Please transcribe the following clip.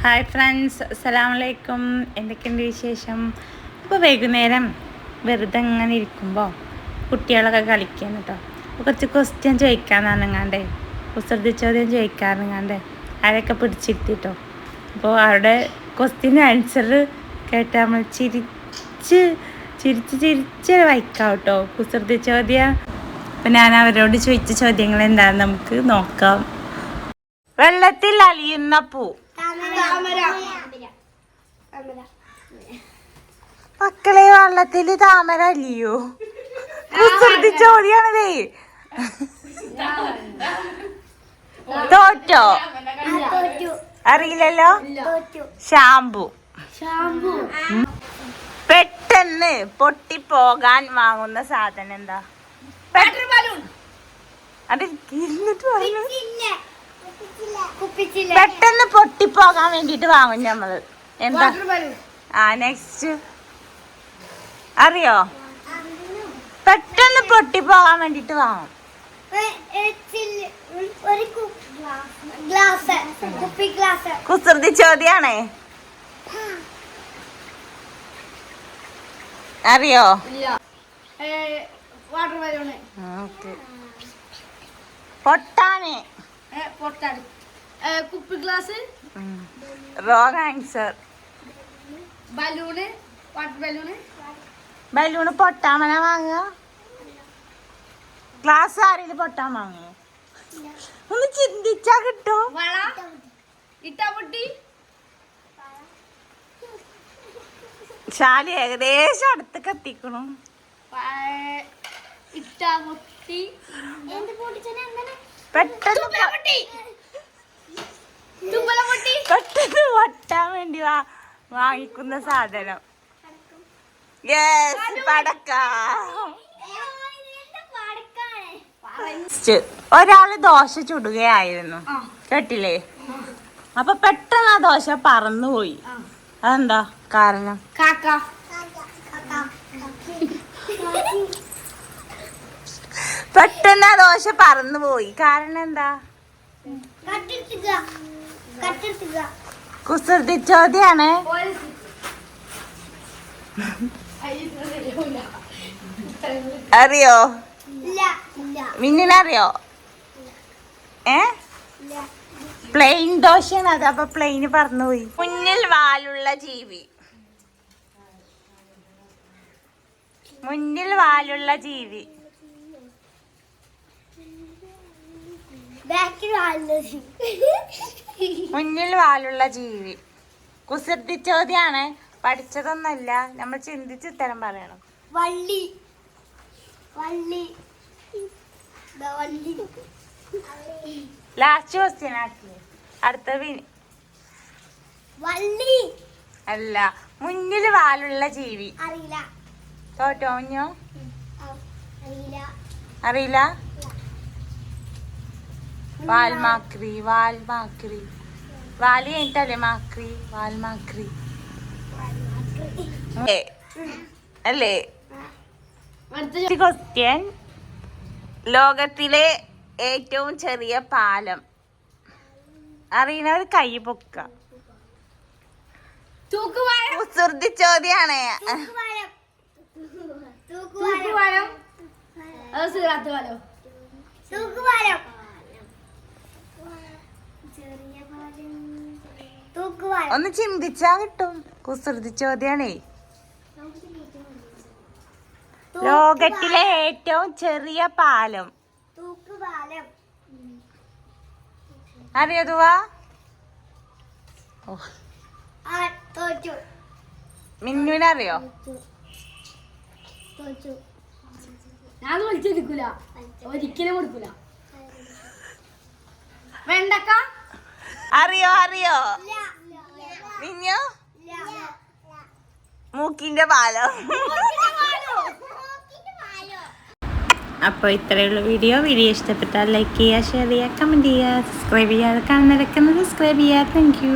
Hi friends, അസ്സലാമലൈക്കും. എന്തൊക്കെയുണ്ട് വിശേഷം? ഇപ്പോൾ വൈകുന്നേരം വെറുതെ ഇങ്ങനെ ഇരിക്കുമ്പോൾ കുട്ടികളൊക്കെ കളിക്കാൻ കേട്ടോ. അപ്പോൾ കുറച്ച് ക്വസ്റ്റ്യൻ ചോദിക്കാമെന്നങ്ങാണ്ട്, കുസൃതി ചോദ്യം ചോദിക്കാമെന്നങ്ങാണ്ട് ആരൊക്കെ പിടിച്ചിരുത്തിട്ടോ. അപ്പോൾ അവിടെ ക്വസ്റ്റ്യൻ ആൻസർ കേട്ടാൽ നമ്മൾ ചിരിച്ച് വായിക്കാം കേട്ടോ. കുസൃതി ചോദ്യം. അപ്പം ഞാൻ അവരോട് ചോദിച്ച ചോദ്യങ്ങൾ എന്താണെന്ന് നമുക്ക് നോക്കാം. വെള്ളത്തിൽ അലിയുന്ന പൂ. മക്കളെ, വെള്ളത്തില് താമര അല്ലയോ? കുസൃതി ചോദ്യാണതേ. തോറ്റോ? അറിയില്ലല്ലോ. ഷാമ്പു. പെട്ടെന്ന് പൊട്ടിപ്പോകാൻ വാങ്ങുന്ന സാധനം എന്താ? അത് ഇരുന്നിട്ട് പറഞ്ഞു. പെട്ടെന്ന് പൊട്ടിപ്പോകാൻ വേണ്ടിട്ട് വാങ്ങും നമ്മള്. എന്താ? നെക്സ്റ്റ് അറിയോ? പെട്ടെന്ന് പൊട്ടിപ്പോകാൻ വേണ്ടിട്ട് വാങ്ങും. കുസൃതി ചോദ്യാണേ. അറിയോ? പൊട്ടാന്. കുപ്പി glass. Wrong answer. Balloon. Water balloon. Balloon പൊട്ടാമന വാങ്ങുക. ഗ്ലാസ് ആരെങ്കിലും പൊട്ടാൻ വാങ്ങുക. ഒന്ന് ചിന്തിച്ചാ കിട്ടോ? വള. ഇട്ടാപ്പൊട്ടി. ശാലി ഏകദേശം അടുത്തൊക്കെ എത്തിക്കണു. ഇട്ടാപ്പൊട്ടി. പെട്ടെന്ന് പൊട്ടാൻ വേണ്ടി വാങ്ങിക്കുന്ന സാധനം. യെസ്, പടക്ക. ഒരാള് ദോശ ചുടുകയായിരുന്നു, കേട്ടില്ലേ? അപ്പൊ പെട്ടെന്ന് ആ ദോശ പറന്നുപോയി. അതെന്താ കാരണം? പെട്ടെന്ന് ആ ദോശ പറന്നുപോയി, കാരണം എന്താ? കുസൃതി ചോദ്യാണ്. അറിയോ? മിന്നിനറിയോ? പ്ലെയിൻ ദോശയാണ് അത്. അപ്പൊ പ്ലെയിന് പറന്നുപോയി. മുന്നിൽ വാലുള്ള ജീവി. മുന്നിൽ വാലുള്ള ജീവി. മുന്നിൽ വാലുള്ള ജീവി. കുസൃതി ചോദ്യാണ്, പഠിച്ചതൊന്നല്ല. നമ്മൾ ചിന്തിച്ച് ഉത്തരം പറയണം. വള്ളി. ലാസ്റ്റ് ക്വസ്റ്റ്യൻ ആക്കി. അടുത്ത വള്ളി അല്ല, മുന്നിൽ വാലുള്ള ജീവി. തോറ്റോ? അറിയില്ല. വാൽമാക്രി. വാലി കഴിഞ്ഞിട്ടല്ലേ മാക്രി? വാൽമാക്രി അല്ലേ? ക്വസ്റ്റ്യൻ. ലോകത്തിലെ ഏറ്റവും ചെറിയ പാലം. അറിയുന്നവർ കൈ പൊക്ക. കുസൃതി ചോദ്യാണ്. ഒന്ന് ചിന്തിച്ചാ കിട്ടും. കുസൃതി ചോദ്യാണേ. ലോകത്തിലെ ഏറ്റവും ചെറിയ പാലം. അറിയതുവാ? മിന്നുവിനറിയോ? ഞാൻ വിളിച്ചെടുക്കൂല, ഒരിക്കലും കൊടുക്കൂല. വെണ്ടക്ക. അറിയോ? മിന്നു? മൂക്കിന്റെ പാലം. അപ്പോൾ ഇത്രയുള്ള വീഡിയോ ഇഷ്ടപ്പെട്ടാൽ ലൈക്ക് ചെയ്യുക, ഷെയർ ചെയ്യുക, കമൻറ്റ് ചെയ്യുക, സബ്സ്ക്രൈബ് ചെയ്യാതെ കാണുന്നവരൊക്കെ സബ്സ്ക്രൈബ് ചെയ്യുക. Thank you.